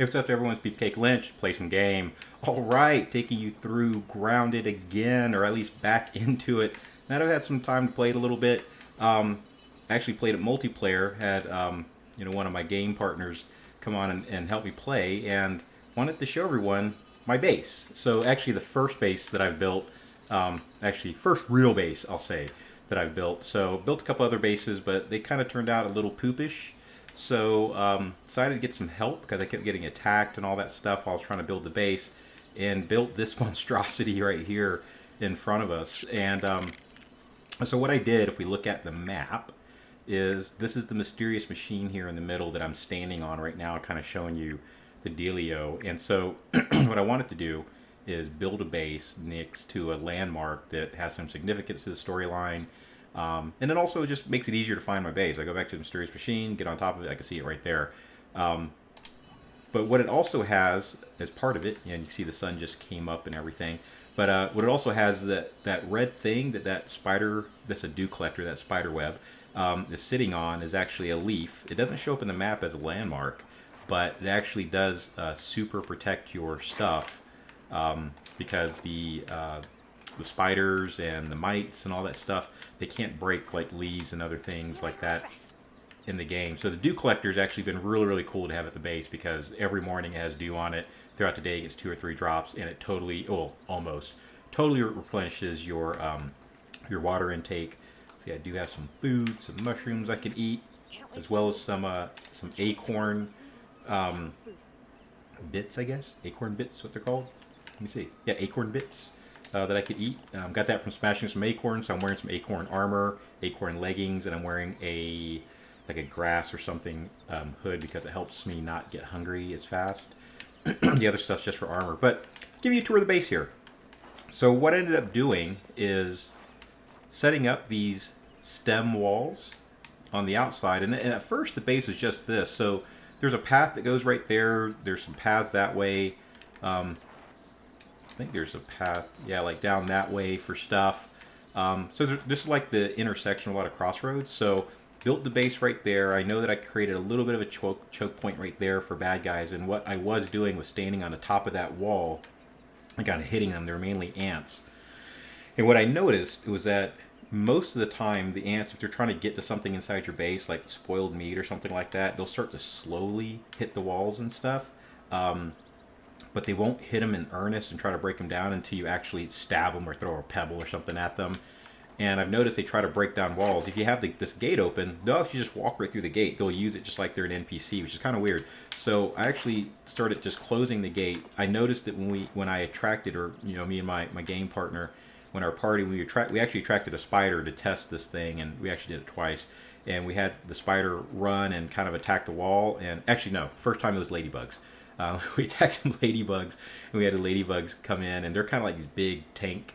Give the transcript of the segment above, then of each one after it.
Hey, what's up to everyone? It's BeefcakeLynch. Play some game. All right, taking you through Grounded again, or at least back into it. Now that I've had some time to play it a little bit, I actually played it multiplayer. Had one of my game partners come on and help me play, and wanted to show everyone my base. So actually, the first base that I've built, actually first real base, I'll say, that I've built. So built a couple other bases, but they kind of turned out a little poopish. So decided to get some help because I kept getting attacked and all that stuff while I was trying to build the base, and built this monstrosity right here in front of us. And so what I did, if we look at the map, is this is the mysterious machine here in the middle that I'm standing on right now, kind of showing you the dealio. And so what I wanted to do is build a base next to a landmark that has some significance to the storyline. And it also just makes it easier to find my base. I go back to the mysterious machine, get on top of it, I can see it right there. But what it also has as part of it, and you see the sun just came up and everything, but what it also has is that red thing that spider, that's a dew collector, that spider web, is sitting on, is actually a leaf. It doesn't show up in the map as a landmark, but it actually does super protect your stuff, because the spiders and the mites and all that stuff, they can't break like leaves and other things like that in the game. So the dew collector has actually been really, really cool to have at the base, because every morning it has dew on it. Throughout the day it gets 2 or 3 drops, and it totally, well, almost totally replenishes your water intake. See, I do have some food, some mushrooms I can eat, as well as some acorn bits, I guess. Acorn bits, what they're called. Let me see. Yeah, acorn bits. That I could eat. Got that from smashing some acorns. So I'm wearing some acorn armor, acorn leggings, and I'm wearing a grass or something hood, because it helps me not get hungry as fast. The other stuff's just for armor. But give you a tour of the base here. So what I ended up doing is setting up these stem walls on the outside. And at first the base was just this. So there's a path that goes right there. There's some paths that way. I think there's a path, yeah, like down that way for stuff. So this is like the intersection of a lot of crossroads. So built the base right there. I know that I created a little bit of a choke point right there for bad guys. And what I was doing was standing on the top of that wall and kind of hitting them. They were mainly ants. And what I noticed was that most of the time, the ants, if they're trying to get to something inside your base, like spoiled meat or something like that, they'll start to slowly hit the walls and stuff. But they won't hit them in earnest and try to break them down until you actually stab them or throw a pebble or something at them. And I've noticed they try to break down walls. If you have this gate open, they'll actually just walk right through the gate. They'll use it just like they're an NPC, which is kind of weird. So I actually started just closing the gate. I noticed that when I attracted, or me and my game partner, when our party, we actually attracted a spider to test this thing, and we actually did it twice. And we had the spider run and kind of attack the wall. And actually, no, first time it was ladybugs. We attacked some ladybugs, and we had the ladybugs come in, and they're kind of like these big tank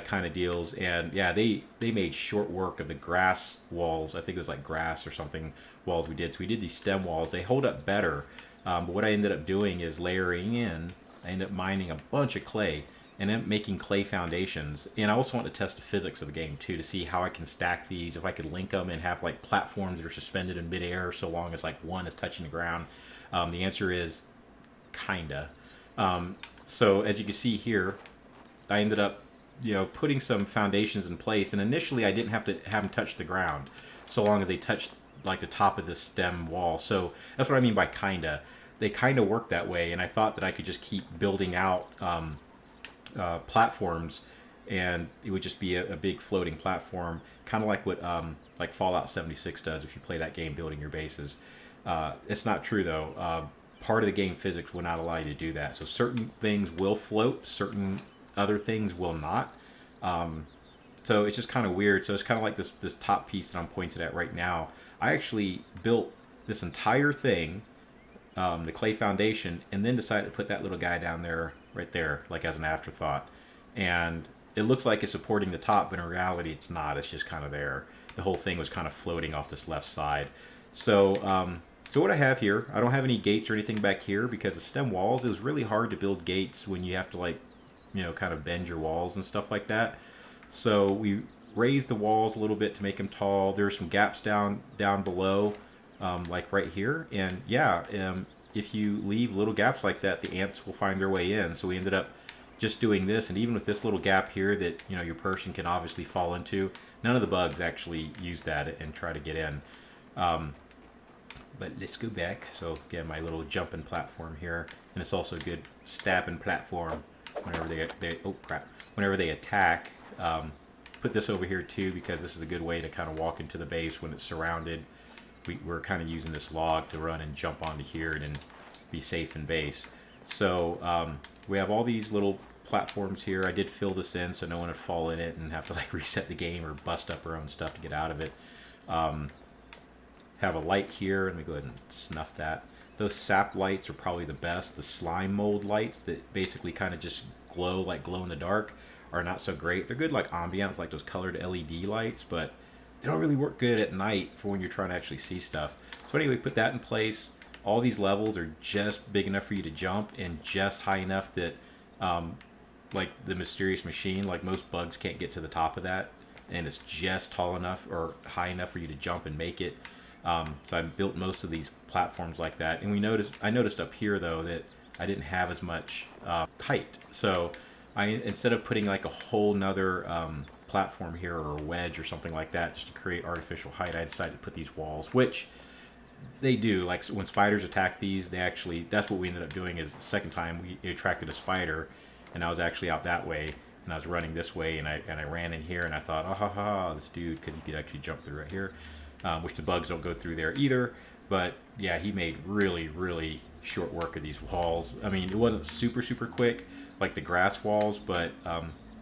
kind of deals. And yeah, they made short work of the grass walls. I think it was like grass or something walls we did. So we did these stem walls. They hold up better. But what I ended up doing is layering in. I ended up mining a bunch of clay and then making clay foundations. And I also want to test the physics of the game too, to see how I can stack these, if I could link them and have like platforms that are suspended in midair so long as like one is touching the ground. The answer is kinda. So as you can see here, I ended up putting some foundations in place, and initially I didn't have to have them touch the ground so long as they touched like the top of this stem wall. So that's what I mean by kinda. They kind of work that way, and I thought that I could just keep building out platforms, and it would just be a big floating platform, kind of like what like Fallout 76 does if you play that game, building your bases. It's not true though. Part of the game physics will not allow you to do that. So certain things will float, certain other things will not. So it's just kind of weird. So it's kind of like this top piece that I'm pointed at right now. I actually built this entire thing, the clay foundation, and then decided to put that little guy down there, right there, like as an afterthought. And it looks like it's supporting the top, but in reality it's not. It's just kind of there. The whole thing was kind of floating off this left side. So so what I have here, I don't have any gates or anything back here, because the stem walls, it was really hard to build gates when you have to like, kind of bend your walls and stuff like that. So we raised the walls a little bit to make them tall. There's some gaps down below, like right here. And yeah, if you leave little gaps like that, the ants will find their way in. So we ended up just doing this, and even with this little gap here that your person can obviously fall into, none of the bugs actually use that and try to get in. But let's go back. So again, my little jumping platform here, and it's also a good stabbing platform whenever they oh crap, whenever they attack. Put this over here too, because this is a good way to kind of walk into the base when it's surrounded. We're kind of using this log to run and jump onto here and then be safe in base. So we have all these little platforms here. I did fill this in so no one would fall in it and have to like reset the game or bust up our own stuff to get out of it. Have a light here. Let me go ahead and snuff that. Those sap lights are probably the best. The slime mold lights that basically kind of just glow, like glow in the dark, are not so great. They're good like ambiance, like those colored LED lights, but they don't really work good at night for when you're trying to actually see stuff. So anyway, put that in place. All these levels are just big enough for you to jump and just high enough that like the mysterious machine, like most bugs can't get to the top of that, and it's just tall enough or high enough for you to jump and make it. So I built most of these platforms like that, and I noticed up here though that I didn't have as much height. So instead of putting like a whole nother platform here or a wedge or something like that just to create artificial height, I decided to put these walls, which they do. Like when spiders attack these, they actually, that's what we ended up doing. Is the second time we attracted a spider, and I was actually out that way and I was running this way, and I ran in here and I thought, oh ha ha, this dude you could actually jump through right here, which the bugs don't go through there either. But yeah, he made really short work of these walls. I mean, it wasn't super quick like the grass walls, but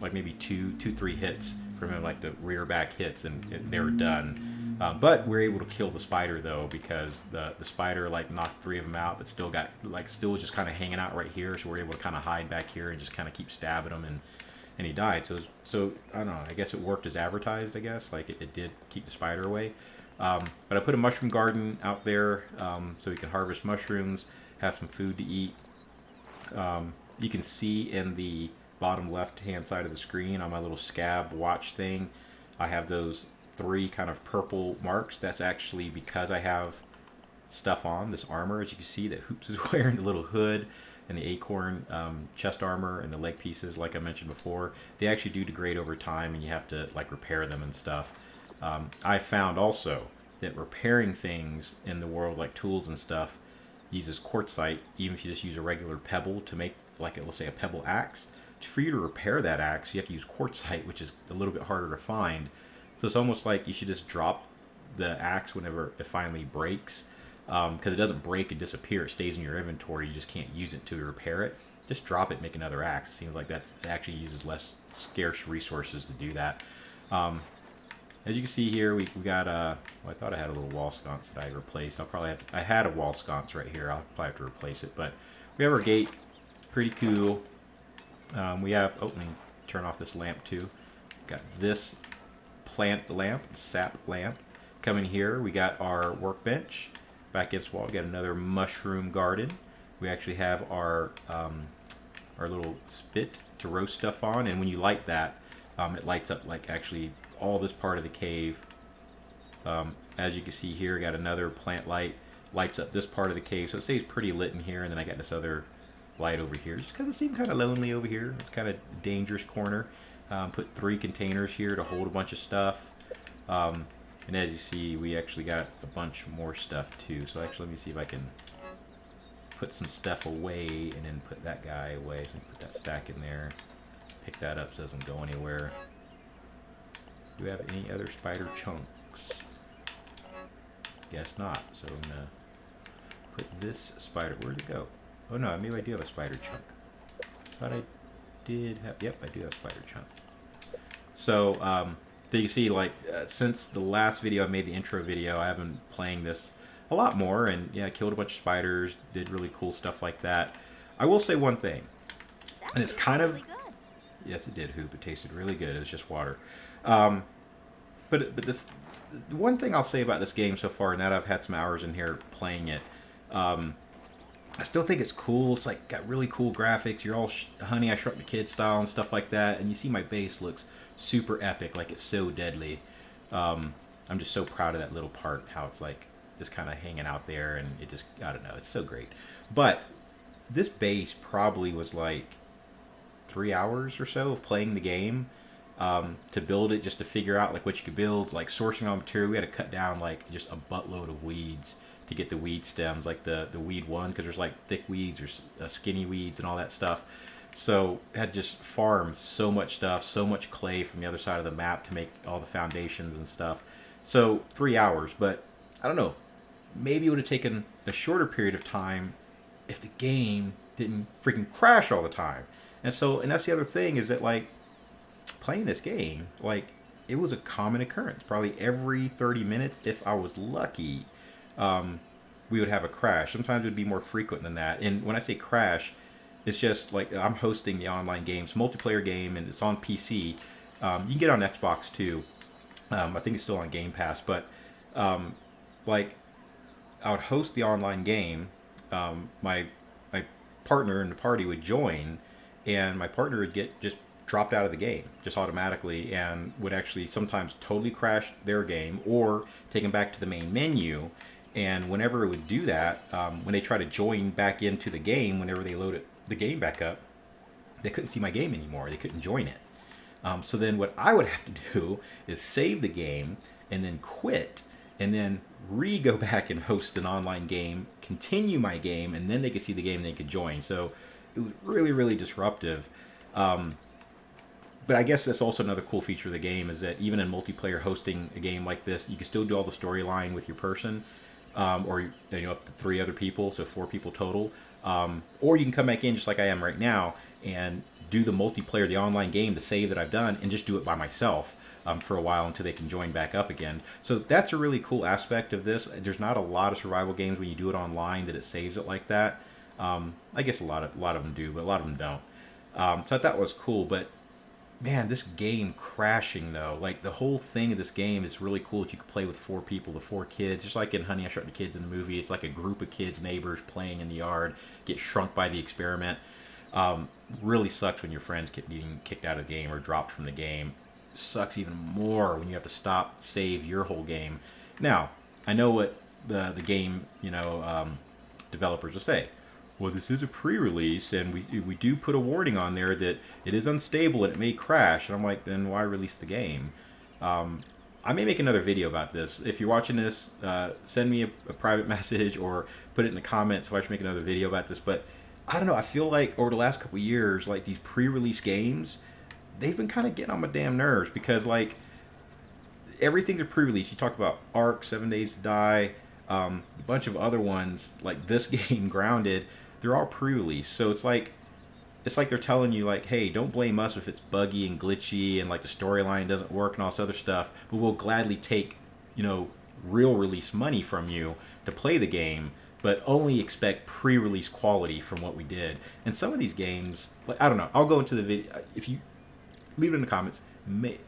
like maybe two, 3 hits from him, like the rear back hits, and they were done. But we were able to kill the spider though, because the spider like knocked 3 of them out, but still was just kind of hanging out right here. So we were able to kind of hide back here and just kind of keep stabbing him, and he died. So I don't know. I guess it worked as advertised. I guess like it did keep the spider away. But I put a mushroom garden out there so we can harvest mushrooms, have some food to eat. You can see in the bottom left hand side of the screen on my little scab watch thing, I have those 3 kind of purple marks. That's actually because I have stuff on, this armor, as you can see, that Hoops is wearing, the little hood and the acorn chest armor and the leg pieces, like I mentioned before. They actually do degrade over time, and you have to like repair them and stuff. I found also that repairing things in the world, like tools and stuff, uses quartzite. Even if you just use a regular pebble to make, like, let's say a pebble axe, for you to repair that axe, you have to use quartzite, which is a little bit harder to find. So it's almost like you should just drop the axe whenever it finally breaks, because it doesn't break and disappear. It stays in your inventory. You just can't use it to repair it. Just drop it and make another axe. It seems like it actually uses less scarce resources to do that. As you can see here, we got well, I thought I had a little wall sconce that I replaced. I had a wall sconce right here. I'll probably have to replace it. But we have our gate. Pretty cool. We have, let me turn off this lamp too. Got this plant lamp, sap lamp, coming here. We got our workbench. Back against the wall, we got another mushroom garden. We actually have our little spit to roast stuff on, and when you light that, it lights up like actually all this part of the cave. As you can see here, got another plant light, lights up this part of the cave, so it stays pretty lit in here. And then I got this other light over here, just because it seemed kind of lonely over here. It's kind of a dangerous corner. Put 3 containers here to hold a bunch of stuff. And as you see, we actually got a bunch more stuff too. So actually, let me see if I can put some stuff away and then put that guy away. So put that stack in there. Pick that up so it doesn't go anywhere. Do we have any other spider chunks? Guess not. So I'm gonna put this spider. Where'd it go? Oh no, maybe I do have a spider chunk. Thought I did have. Yep, I do have a spider chunk. So so you see, like since the last video I made, the intro video, I have been playing this a lot more, and yeah, killed a bunch of spiders, did really cool stuff like that. I will say one thing, and it's kind of. Yes, it did, Hoop. It tasted really good. It was just water. But the one thing I'll say about this game so far, now that I've had some hours in here playing it, I still think it's cool. It's like got really cool graphics. You're all Honey, I Shrunk the Kid style and stuff like that. And you see my base looks super epic, like it's so deadly. I'm just so proud of that little part, how it's like just kind of hanging out there, and it just, I don't know, it's so great. But this base probably was like 3 hours or so of playing the game, to build it, just to figure out like what you could build, like sourcing all material. We had to cut down like just a buttload of weeds to get the weed stems, like the weed one, because there's like thick weeds, there's skinny weeds and all that stuff. So had just farmed so much stuff, so much clay from the other side of the map to make all the foundations and stuff. So 3 hours, but I don't know, maybe it would have taken a shorter period of time if the game didn't freaking crash all the time. And so, and that's the other thing, is that like playing this game, like it was a common occurrence. Probably every 30 minutes, if I was lucky, we would have a crash. Sometimes it would be more frequent than that. And when I say crash, it's just like I'm hosting the online games, multiplayer game, and it's on PC. You can get it on Xbox too. I think it's still on Game Pass, but like I would host the online game. My partner in the party would join, and my partner would get just dropped out of the game just automatically, and would actually sometimes totally crash their game or take them back to the main menu. And whenever it would do that, when they try to join back into the game, whenever they load the game back up, they couldn't see my game anymore. They couldn't join it. So then what I would have to do is save the game and then quit, and then go back and host an online game, continue my game, and then they could see the game and they could join. So it was really, really disruptive. But I guess that's also another cool feature of the game, is that even in multiplayer hosting a game like this, you can still do all the storyline with your person, or up to 3 other people, so 4 people total. Or you can come back in just like I am right now and do the multiplayer, the online game, the save that I've done, and just do it by myself for a while until they can join back up again. So that's a really cool aspect of this. There's not a lot of survival games when you do it online that it saves it like that. I guess a lot of them do, but a lot of them don't. So I thought that was cool. But man, this game crashing though, like the whole thing of this game is really cool that you can play with 4 people, the 4 kids, just like in Honey, I Shrunk the Kids in the movie. It's like a group of kids, neighbors playing in the yard, get shrunk by the experiment. Really sucks when your friends keep getting kicked out of the game or dropped from the game. Sucks even more when you have to stop, save your whole game. Now, I know what the game, developers will say. Well, this is a pre-release, and we do put a warning on there that it is unstable and it may crash. And I'm like, then why release the game? I may make another video about this. If you're watching this, send me a private message or put it in the comments if I should make another video about this. But I don't know. I feel like over the last couple of years, like these pre-release games, they've been kind of getting on my damn nerves, because like everything's a pre-release. You talk about Ark, 7 Days to Die, a bunch of other ones like this game, Grounded. They're all pre-release, so it's like they're telling you like, hey, don't blame us if it's buggy and glitchy and like the storyline doesn't work and all this other stuff, but we'll gladly take real release money from you to play the game, but only expect pre-release quality from what we did. And some of these games, like, I don't know, I'll go into the video. If you leave it in the comments,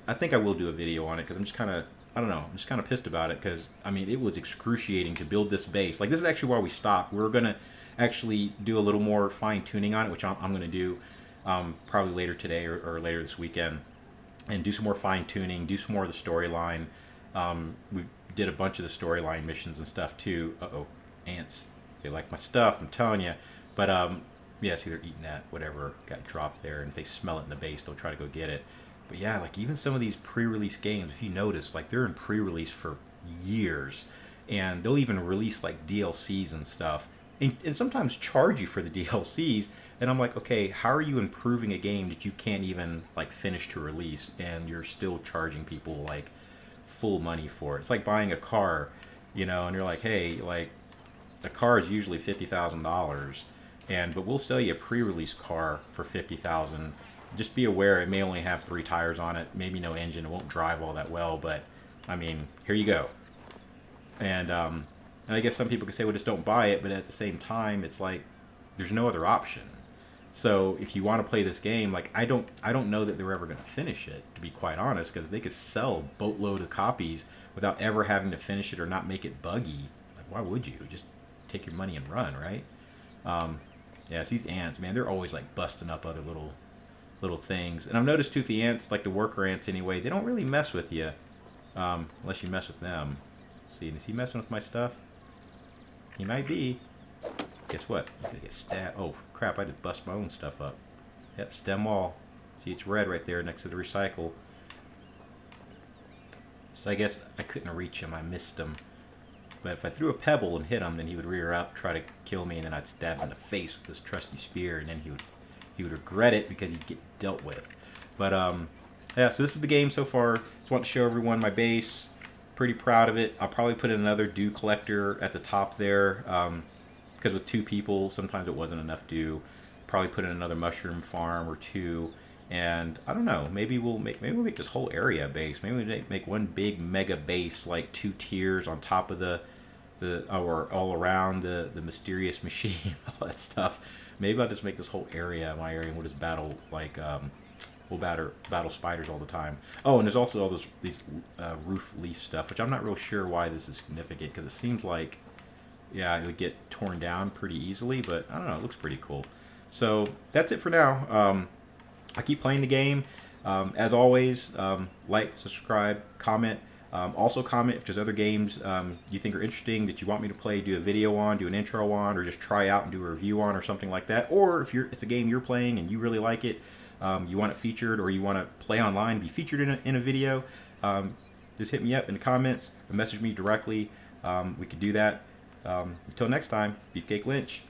I think I will do a video on it, because I'm just kind of, I don't know, I'm just kind of pissed about it, because I mean it was excruciating to build this base. Like, this is actually why we stopped. We're gonna actually do a little more fine tuning on it, which I'm going to do probably later today or later this weekend, and do some more fine tuning, do some more of the storyline. We did a bunch of the storyline missions and stuff too. Ants, they like my stuff, I'm telling you. But yeah, see, they're eating that whatever got dropped there, and if they smell it in the base, they'll try to go get it. But yeah, like even some of these pre-release games, if you notice, like they're in pre-release for years, and they'll even release like DLCs and stuff, and sometimes charge you for the DLCs. And I'm like, okay, how are you improving a game that you can't even like finish to release, and you're still charging people like full money for it? It's like buying a car, and you're like, hey, like a car is usually $50,000, but we'll sell you a pre-release car for $50,000. Just be aware it may only have 3 tires on it, maybe no engine, it won't drive all that well, but I mean, here you go. And I guess some people could say, well, just don't buy it, but at the same time, it's like there's no other option. So if you want to play this game, like I don't know that they're ever going to finish it, to be quite honest, because they could sell a boatload of copies without ever having to finish it or not make it buggy. Like, why would you? Just take your money and run, right? Yeah, it's these ants, man, they're always like busting up other little things. And I've noticed too, the ants, like the worker ants anyway, they don't really mess with you unless you mess with them. See, is he messing with my stuff? He might be. Guess what? He's gonna get stabbed. Oh crap! I just bust my own stuff up. Yep, stem wall. See, it's red right there next to the recycle. So I guess I couldn't reach him. I missed him. But if I threw a pebble and hit him, then he would rear up, try to kill me, and then I'd stab him in the face with this trusty spear, and then he would regret it because he'd get dealt with. But yeah, so this is the game so far. Just want to show everyone my base. Pretty proud of it. I'll probably put in another dew collector at the top there, because with 2 people, sometimes it wasn't enough dew. Probably put in another mushroom farm or 2. And I don't know, maybe we'll make this whole area a base. Maybe we make one big mega base, like 2 tiers on top of or all around the mysterious machine, all that stuff. Maybe I'll just make this whole area my area, and we'll just battle like we'll battle spiders all the time. Oh, and there's also all these roof leaf stuff, which I'm not real sure why this is significant, because it seems like, yeah, it would get torn down pretty easily, but I don't know, it looks pretty cool. So that's it for now. I keep playing the game. As always, like, subscribe, comment. Also comment if there's other games you think are interesting that you want me to play, do a video on, do an intro on, or just try out and do a review on or something like that. Or if it's a game you're playing and you really like it, you want it featured, or you want to play online, be featured in a video, just hit me up in the comments or message me directly. We could do that. Until next time, Beefcake Lynch.